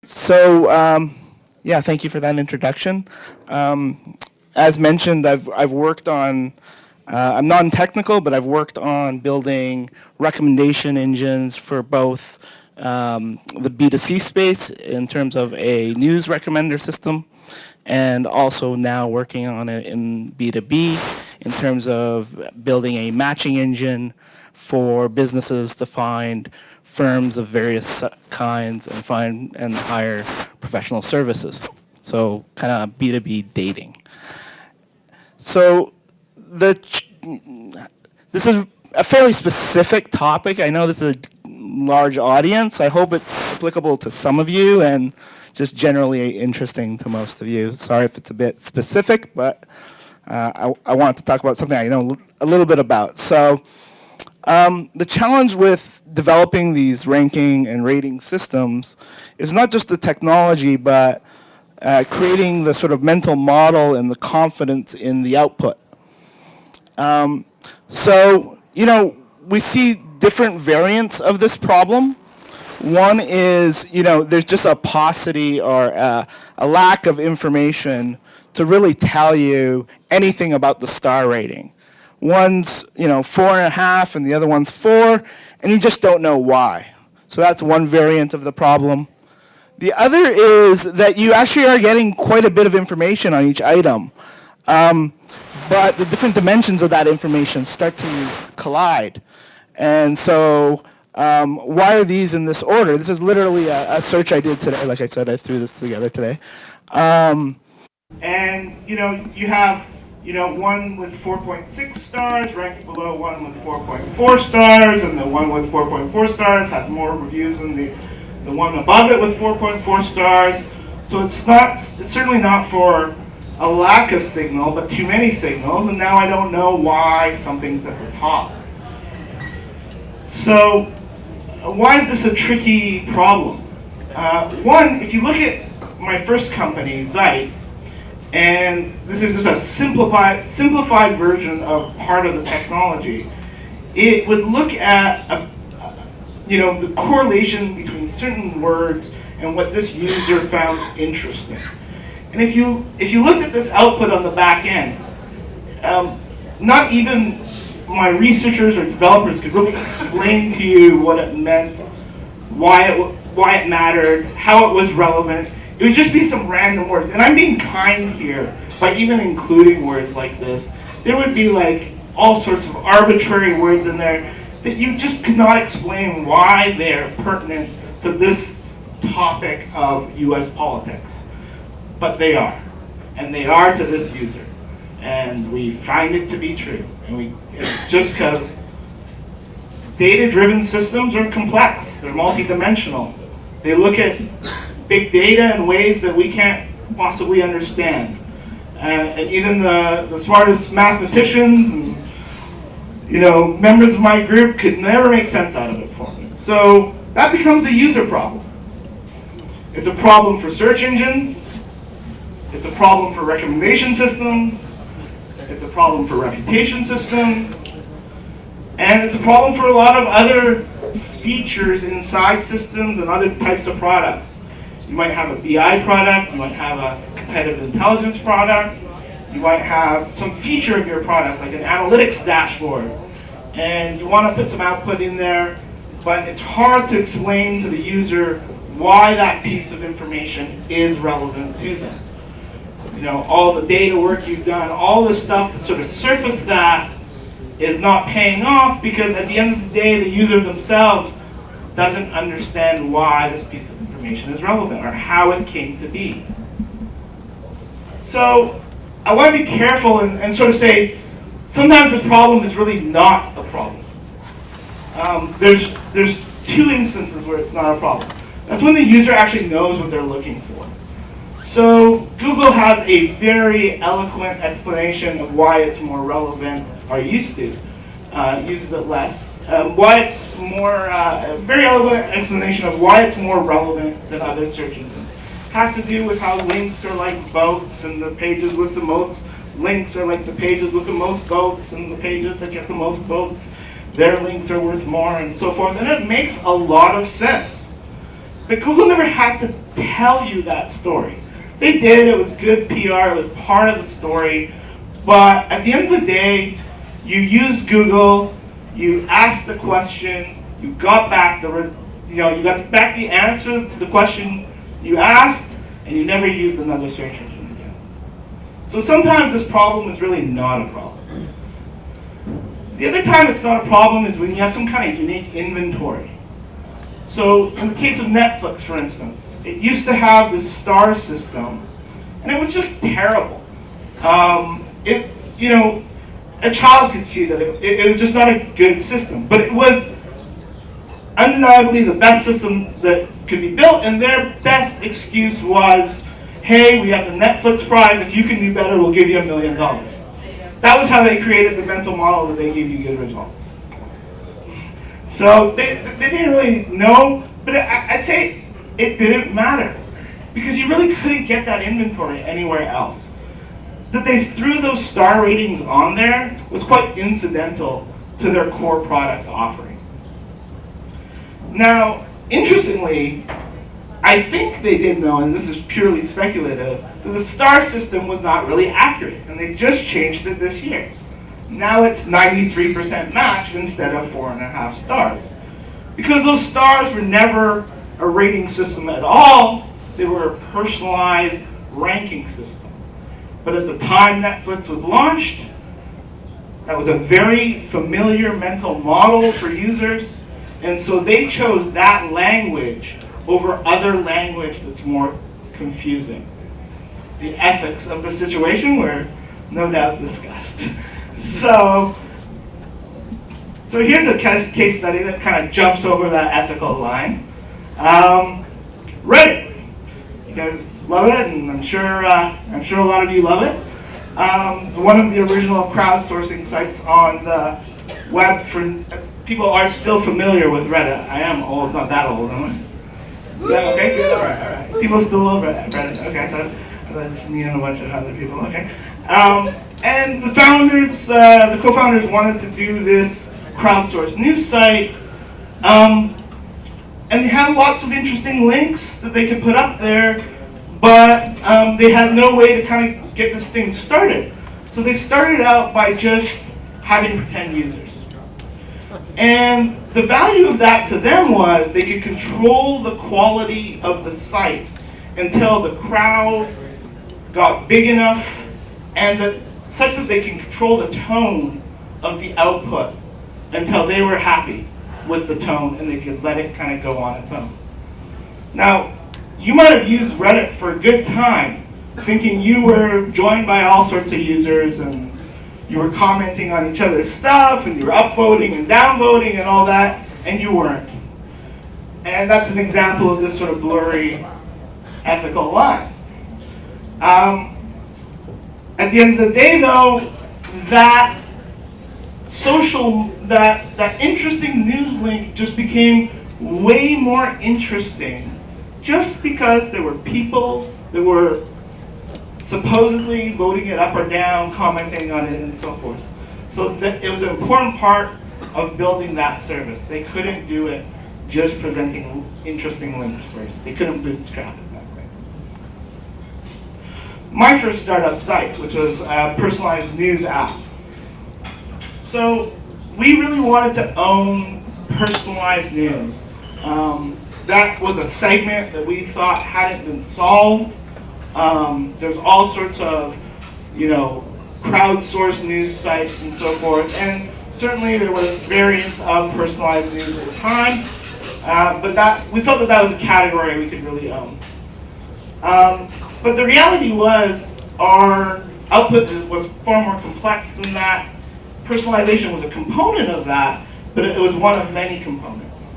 So, yeah, thank you for that introduction. As mentioned, I've worked on. I'm non-technical, but I've worked on building recommendation engines for both the B2C space in terms of a news recommender system, and also now working on it in B2B in terms of building a matching engine for businesses to find firms of various kinds and find and hire professional services. So kind of B2B dating. So the this is a fairly specific topic. I know this is a large audience. I hope it's applicable to some of you and just generally interesting to most of you. Sorry if it's a bit specific, but I want to talk about something I know a little bit about. So the challenge with developing these ranking and rating systems is not just the technology, but creating the sort of mental model and the confidence in the output. So, we see different variants of this problem. One is, there's just a paucity or a lack of information to really tell you anything about the star rating. One's, 4.5 and the other one's 4, and you just don't know why. So that's one variant of the problem. The other is that you actually are getting quite a bit of information on each item. But the different dimensions of that information start to collide. And so why are these in this order? This is literally a search I did today. Like I said, I threw this together today. And, you have, one with 4.6 stars ranked below one with 4.4 stars, and the one with 4.4 stars has more reviews than the one above it with 4.4 stars. So it's certainly not for a lack of signal, but too many signals, and now I don't know why something's at the top. So why is this a tricky problem? One, if you look at my first company, Zeit, and this is just a simplified version of part of the technology, it would look at the correlation between certain words and what this user found interesting. And if you looked at this output on the back end, not even my researchers or developers could really explain to you what it meant, why it mattered, how it was relevant. It would just be some random words. And I'm being kind here by even including words like this. There would be like all sorts of arbitrary words in there that you just could not explain why they're pertinent to this topic of US politics. But they are. And they are to this user. And we find it to be true. And it's just because data-driven systems are complex. They're multidimensional. They look at big data in ways that we can't possibly understand. And even the smartest mathematicians and members of my group could never make sense out of it for me. So that becomes a user problem. It's a problem for search engines. It's a problem for recommendation systems. It's a problem for reputation systems. And it's a problem for a lot of other features inside systems and other types of products. You might have a BI product, you might have a competitive intelligence product, you might have some feature of your product, like an analytics dashboard, and you want to put some output in there, but it's hard to explain to the user why that piece of information is relevant to them. All the data work you've done, all the stuff that sort of surfaced that is not paying off because at the end of the day, the user themselves doesn't understand why this piece of information is relevant or how it came to be. So I want to be careful and sort of say, sometimes this problem is really not a problem. There's two instances where it's not a problem. That's when the user actually knows what they're looking for. So Google has a very eloquent explanation of why it's more relevant, or used to, uses it less. Why it's more, a very eloquent explanation of why it's more relevant than other search engines. Has to do with how links are like votes, and the pages with the most links are like the pages with the most votes, and the pages that get the most votes, their links are worth more, and so forth. And it makes a lot of sense. But Google never had to tell you that story. They did, it was good PR, it was part of the story, but at the end of the day, you used Google, you asked the question, you got back you got back the answer to the question you asked, and you never used another search engine again. So sometimes this problem is really not a problem. The other time it's not a problem is when you have some kind of unique inventory. So in the case of Netflix, for instance, it used to have this star system, and it was just terrible. A child could see that it was just not a good system, but it was undeniably the best system that could be built, and their best excuse was, hey, we have the Netflix prize, if you can do better, we'll give you $1 million. That was how they created the mental model that they give you good results. So they didn't really know, but I'd say it didn't matter, because you really couldn't get that inventory anywhere else. That they threw those star ratings on there was quite incidental to their core product offering. Now, interestingly, I think they did know, and this is purely speculative, that the star system was not really accurate, and they just changed it this year. Now it's 93% match instead of 4.5 stars. Because those stars were never a rating system at all, they were a personalized ranking system. But at the time Netflix was launched, that was a very familiar mental model for users, and so they chose that language over other language that's more confusing. The ethics of the situation were no doubt discussed. So here's a case study that kind of jumps over that ethical line. Reddit. You guys love it, and I'm sure a lot of you love it. One of the original crowdsourcing sites on the web. People are still familiar with Reddit. I am old, not that old, am I? Yeah, okay, good, all right. People still love Reddit. Okay, I thought just me and a bunch of other people. Okay, and the founders, the co-founders, wanted to do this crowdsourced news site. And they had lots of interesting links that they could put up there, but they had no way to kind of get this thing started. So they started out by just having pretend users. And the value of that to them was they could control the quality of the site until the crowd got big enough and such that they can control the tone of the output until they were happy with the tone and they could let it kind of go on its own. Now, you might have used Reddit for a good time, thinking you were joined by all sorts of users and you were commenting on each other's stuff and you were upvoting and downvoting and all that, and you weren't. And that's an example of this sort of blurry ethical line. At the end of the day, though, that interesting news link just became way more interesting just because there were people that were supposedly voting it up or down, commenting on it, and so forth. So it was an important part of building that service. They couldn't do it just presenting interesting links first. They couldn't bootstrap it that way. My first startup site, which was a personalized news app. So we really wanted to own personalized news. That was a segment that we thought hadn't been solved. There's all sorts of, crowdsourced news sites and so forth, and certainly there was variants of personalized news at the time, but we felt that was a category we could really own. But the reality was our output was far more complex than that. Personalization was a component of that, but it was one of many components.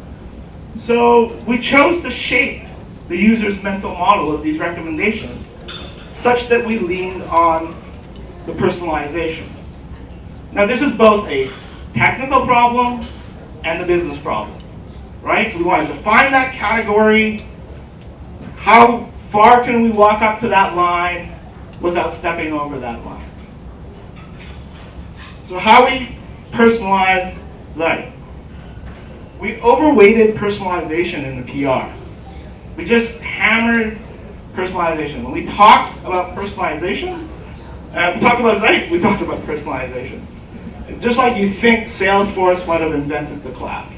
So we chose to shape the user's mental model of these recommendations such that we leaned on the personalization. Now this is both a technical problem and a business problem, right? We want to define that category. How far can we walk up to that line without stepping over that line? So how we personalized that? We overweighted personalization in the PR. We just hammered personalization. When we talked about personalization, we talked about Zeit, we talked about personalization. Just like you think Salesforce might have invented the cloud.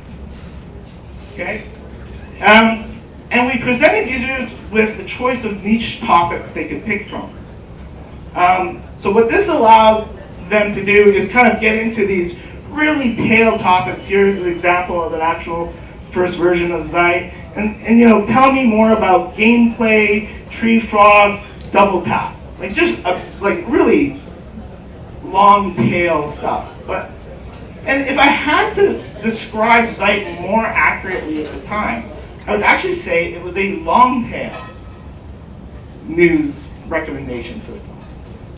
Okay? And we presented users with a choice of niche topics they could pick from. So what this allowed them to do is kind of get into these really tail topics. Here's an example of an actual first version of Zeit. And you know, tell me more about gameplay, tree frog, double tap. Like just like really long tail stuff. And if I had to describe Zeit more accurately at the time, I would actually say it was a long tail news recommendation system.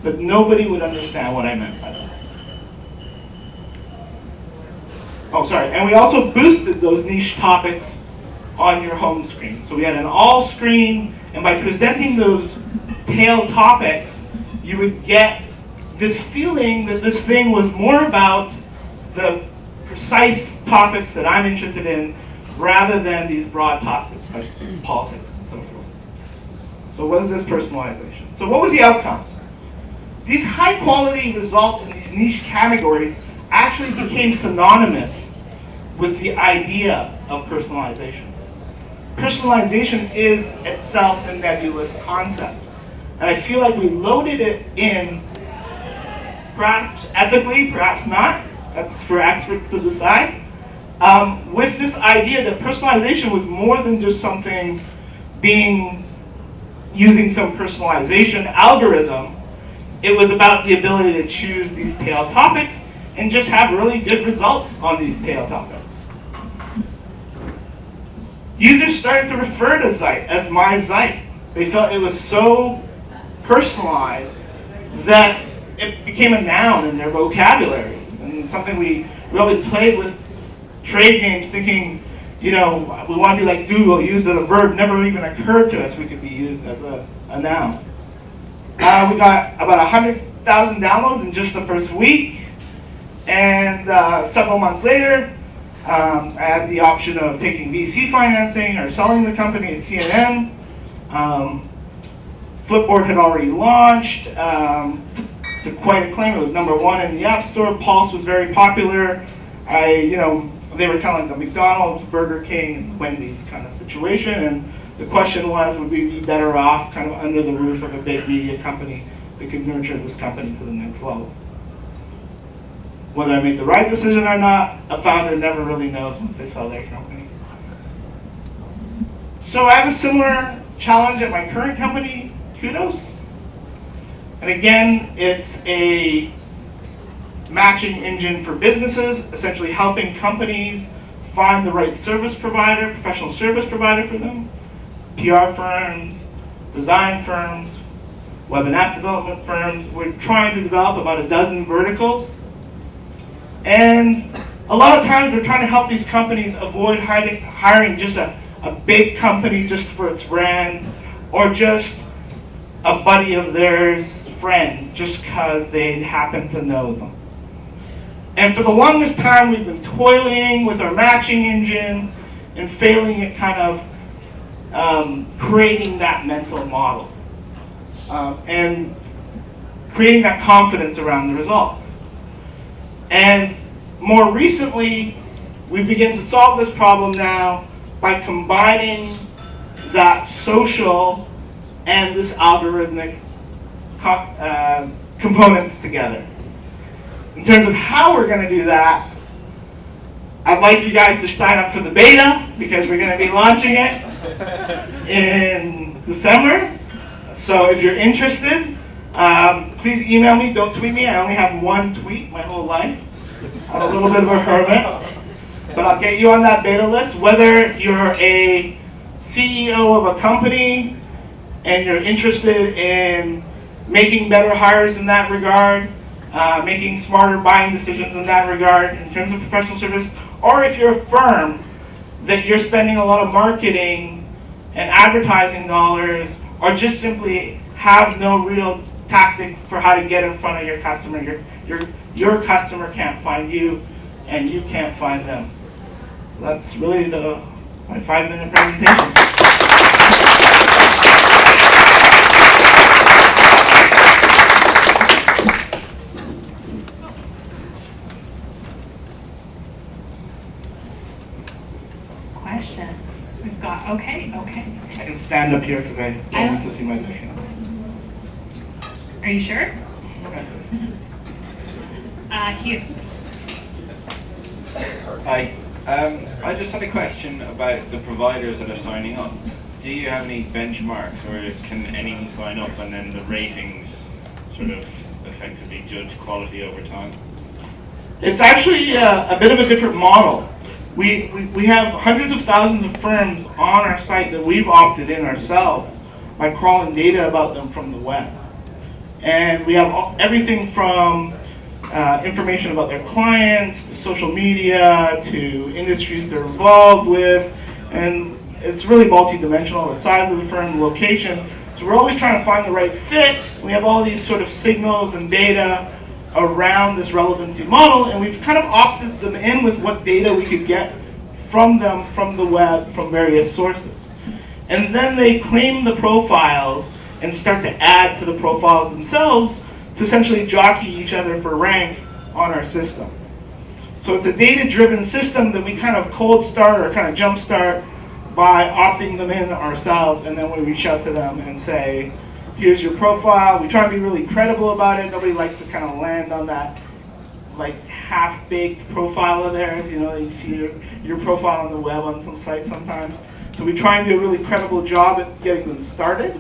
But nobody would understand what I meant by that. Oh, sorry. And we also boosted those niche topics on your home screen. So we had an all screen, and by presenting those tail topics, you would get this feeling that this thing was more about the precise topics that I'm interested in rather than these broad topics like politics and so forth. So what is this personalization? So what was the outcome? These high quality results in these niche categories actually became synonymous with the idea of personalization. Personalization is itself a nebulous concept. And I feel like we loaded it in, perhaps ethically, perhaps not. That's for experts to decide. With this idea that personalization was more than just something using some personalization algorithm. It was about the ability to choose these tail topics and just have really good results on these tail topics. Users started to refer to Zeit as my Zeit. They felt it was so personalized that it became a noun in their vocabulary. And something we always played with trade names thinking, you know, we want to be like Google, use that a verb never even occurred to us we could be used as a noun. We got about 100,000 downloads in just the first week. And several months later, I had the option of taking VC financing or selling the company to CNN. Flipboard had already launched to quite acclaim. It was #1 in the App Store. Pulse was very popular. They were kind of like the McDonald's, Burger King, and Wendy's kind of situation. And the question was, would we be better off kind of under the roof of a big media company that could nurture this company to the next level? Whether I made the right decision or not, a founder never really knows once they sell their company. So I have a similar challenge at my current company, Qudos. And again, it's a matching engine for businesses, essentially helping companies find the right service provider, professional service provider for them. PR firms, design firms, web and app development firms. We're trying to develop about a dozen verticals. And a lot of times we're trying to help these companies avoid hiring just a big company just for its brand, or just a buddy of theirs' friend just because they happen to know them. And for the longest time we've been toiling with our matching engine and failing at kind of creating that mental model and creating that confidence around the results. And more recently, we begin to solve this problem now by combining that social and this algorithmic components together. In terms of how we're going to do that, I'd like you guys to sign up for the beta because we're going to be launching it in December. So if you're interested, please email me, don't tweet me. I only have one tweet my whole life. I'm a little bit of a hermit. But I'll get you on that beta list. Whether you're a CEO of a company and you're interested in making better hires in that regard, making smarter buying decisions in that regard in terms of professional service, or if you're a firm that you're spending a lot of marketing and advertising dollars, or just simply have no real tactic for how to get in front of your customer. Your customer can't find you, and you can't find them. That's really my 5-minute presentation. Okay. I can stand up here because I don't need to see my deck. Are you sure? Hugh. Hi. I just had a question about the providers that are signing up. Do you have any benchmarks, or can any sign up and then the ratings sort of effectively judge quality over time? It's actually a bit of a different model. We have hundreds of thousands of firms on our site that we've opted in ourselves by crawling data about them from the web. And we have everything from information about their clients, to social media, to industries they're involved with, and it's really multi-dimensional, the size of the firm, the location. So we're always trying to find the right fit. We have all these sort of signals and data around this relevancy model, and we've kind of opted them in with what data we could get from them, from the web, from various sources. And then they claim the profiles and start to add to the profiles themselves to essentially jockey each other for rank on our system. So it's a data-driven system that we kind of cold start or kind of jump start by opting them in ourselves, and then we reach out to them and say, here's your profile. We try to be really credible about it. Nobody likes to kind of land on that like half-baked profile of theirs. You know, you see your profile on the web on some sites sometimes. So we try and do a really credible job at getting them started.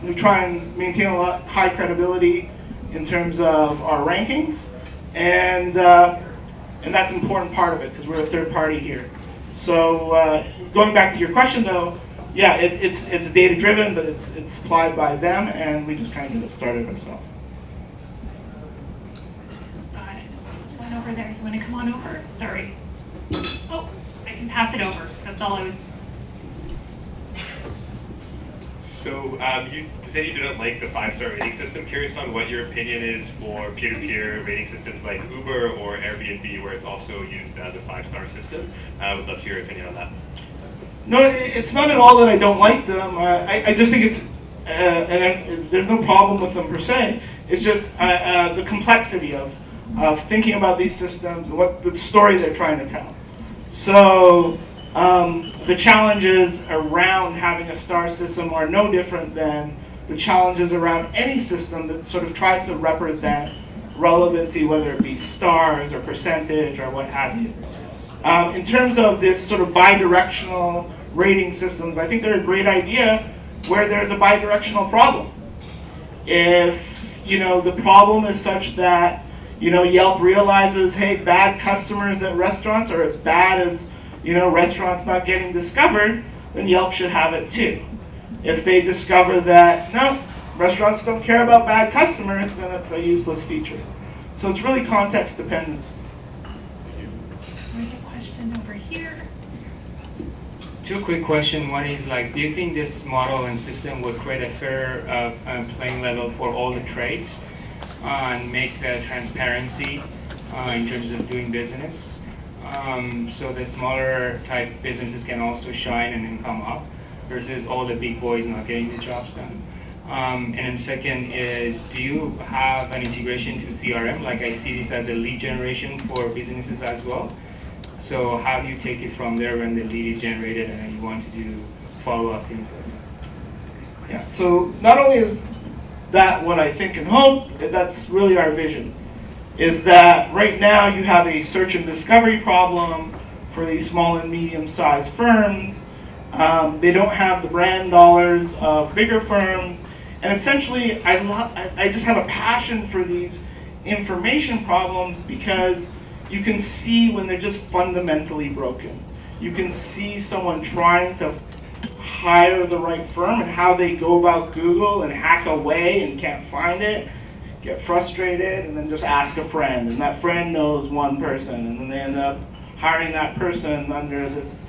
We try and maintain a lot high credibility in terms of our rankings, and that's an important part of it because we're a third party here. So going back to your question though, yeah, it's data driven, but it's supplied by them, and we just kind of get it started ourselves. Got it. One over there. You want to come on over? Sorry. Oh, I can pass it over. That's all I was. So you say you didn't like the 5-star rating system. Curious on what your opinion is for peer-to-peer rating systems like Uber or Airbnb, where it's also used as a 5-star system. I would love to hear your opinion on that. No, it's not at all that I don't like them. I just think it's, and there's no problem with them per se. It's just the complexity of thinking about these systems and what the story they're trying to tell. So the challenges around having a star system are no different than the challenges around any system that sort of tries to represent relevancy, whether it be stars or percentage or what have you. In terms of this sort of bi-directional rating systems, I think they're a great idea where there's a bi-directional problem. If the problem is such that Yelp realizes, hey, bad customers at restaurants are as bad as restaurants not getting discovered, then Yelp should have it too. If they discover that, no, restaurants don't care about bad customers, then it's a useless feature. So it's really context dependent. There's a question over here. Two quick questions. One is do you think this model and system would create a fair playing level for all the trades and make the transparency in terms of doing business? So the smaller type businesses can also shine and then come up versus all the big boys not getting the jobs done. And then second is, do you have an integration to CRM? Like I see this as a lead generation for businesses as well. So how do you take it from there when the lead is generated and then you want to do follow-up things like that? Yeah, so not only is that what I think and hope, that's really our vision, is that right now you have a search and discovery problem for these small and medium-sized firms. They don't have the brand dollars of bigger firms, and essentially I just have a passion for these information problems because you can see when they're just fundamentally broken. You can see someone trying to hire the right firm and how they go about Google and hack away and can't find it, get frustrated, and then just ask a friend, and that friend knows one person, and then they end up hiring that person under this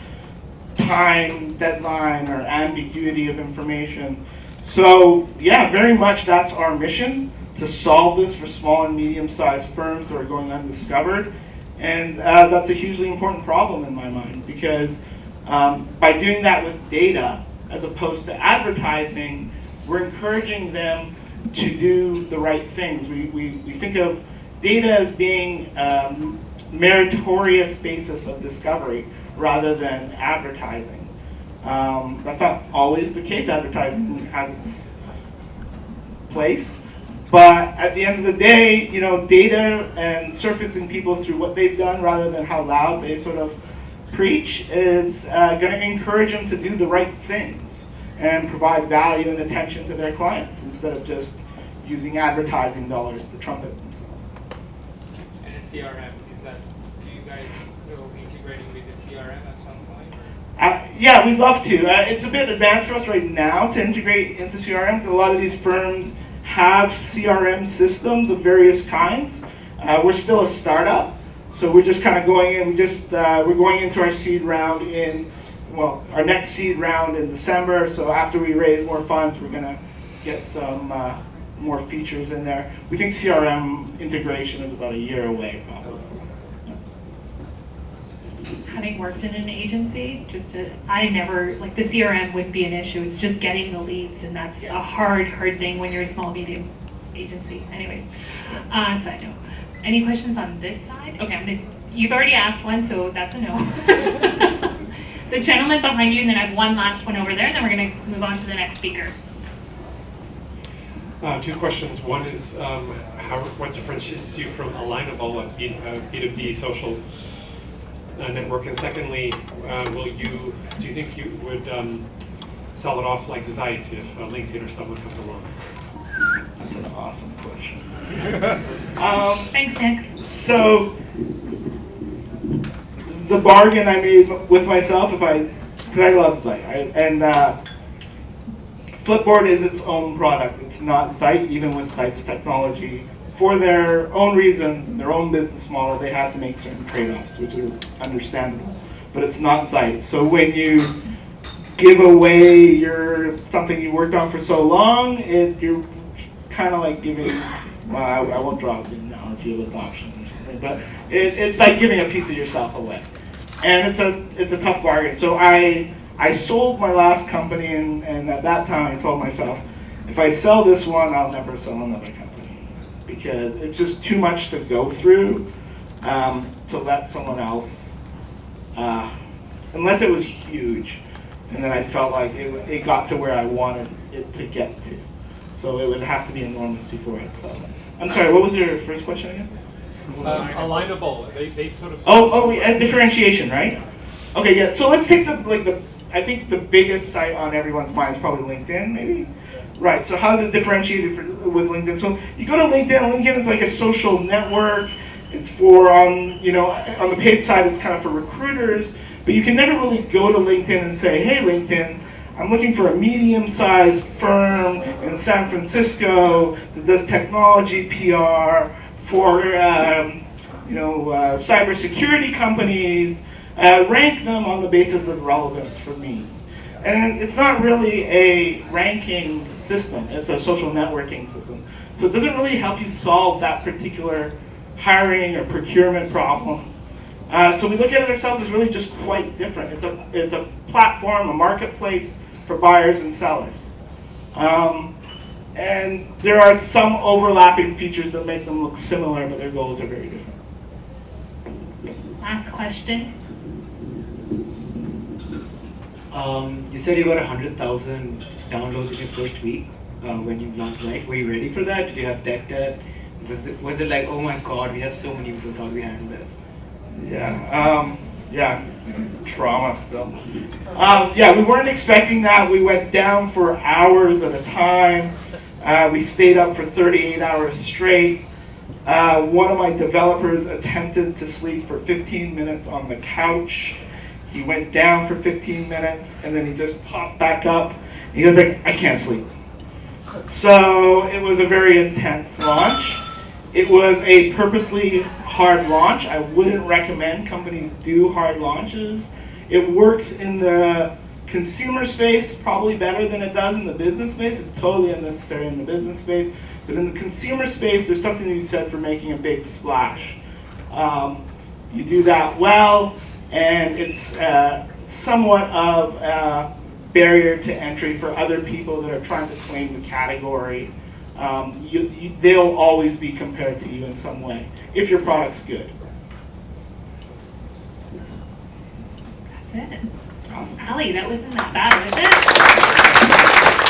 time deadline or ambiguity of information. So yeah, very much that's our mission, to solve this for small and medium-sized firms that are going undiscovered. And that's a hugely important problem in my mind, because by doing that with data as opposed to advertising, we're encouraging them to do the right things. We think of data as being meritorious basis of discovery rather than advertising. That's not always the case. Advertising has its place. But at the end of the day, data and surfacing people through what they've done rather than how loud they sort of preach is going to encourage them to do the right things and provide value and attention to their clients instead of just using advertising dollars to trumpet themselves. And a CRM, do you guys will be integrating with the CRM at some point? Yeah, we'd love to. It's a bit advanced for us right now to integrate into CRM. A lot of these firms have CRM systems of various kinds. We're still a startup, so we're just kind of going in. We're going into our seed round our next seed round in December. So after we raise more funds, we're gonna get some more features in there. We think CRM integration is about a year away, probably. Having worked in an agency, I never, the CRM wouldn't be an issue. It's just getting the leads, and that's a hard thing when you're a small, medium agency. Anyways, side note. Any questions on this side? Okay, you've already asked one, so that's a no. The gentleman behind you, and then I have one last one over there, and then we're gonna move on to the next speaker. Two questions. One is what differentiates you from Alignable, a B2B social network? And secondly, do you think you would sell it off like Zeit if LinkedIn or someone comes along? That's an awesome question. Thanks, Nick. So, the bargain I made with myself, because I love Zeit, and Flipboard is its own product. It's not Zeit, even with Zeit's technology. For their own reasons, and their own business model, they have to make certain trade-offs, which are understandable. But it's not Zeit. So when you give away something you worked on for so long, you're kind of like giving, I won't draw the analogy of adoption or something, but it's like giving a piece of yourself away. And it's a tough bargain. So I sold my last company, and at that time I told myself, if I sell this one, I'll never sell another company. Because it's just too much to go through to let someone else, unless it was huge, and then I felt like it got to where I wanted it to get to. So it would have to be enormous before I'd sell it. I'm sorry, what was your first question again? Alignable. They sort of. Differentiation, right? Okay, yeah. So let's take I think the biggest site on everyone's mind is probably LinkedIn, maybe. Right. So how is it differentiated with LinkedIn? So you go to LinkedIn. LinkedIn is like a social network. It's for on the paid side, it's kind of for recruiters. But you can never really go to LinkedIn and say, "Hey, LinkedIn, I'm looking for a medium-sized firm in San Francisco that does technology PR for cybersecurity companies. Rank them on the basis of relevance for me." And it's not really a ranking system. It's a social networking system. So it doesn't really help you solve that particular hiring or procurement problem. So we look at it ourselves as really just quite different. It's a platform, a marketplace for buyers and sellers. And there are some overlapping features that make them look similar, but their goals are very different. Last question. You said you got 100,000 downloads in your first week when you launched Zeit. Were you ready for that? Did you have tech debt? Was it like, oh my god, we have so many users, how do we handle this? Yeah, trauma still. We weren't expecting that. We went down for hours at a time. We stayed up for 38 hours straight. One of my developers attempted to sleep for 15 minutes on the couch. He went down for 15 minutes, and then he just popped back up. He was like, I can't sleep. So it was a very intense launch. It was a purposely hard launch. I wouldn't recommend companies do hard launches. It works in the consumer space probably better than it does in the business space. It's totally unnecessary in the business space. But in the consumer space, there's something to be said for making a big splash. You do that well, and it's somewhat of a barrier to entry for other people that are trying to claim the category. They'll always be compared to you in some way, if your product's good. That's it. Awesome. Ali, that wasn't that bad, was it?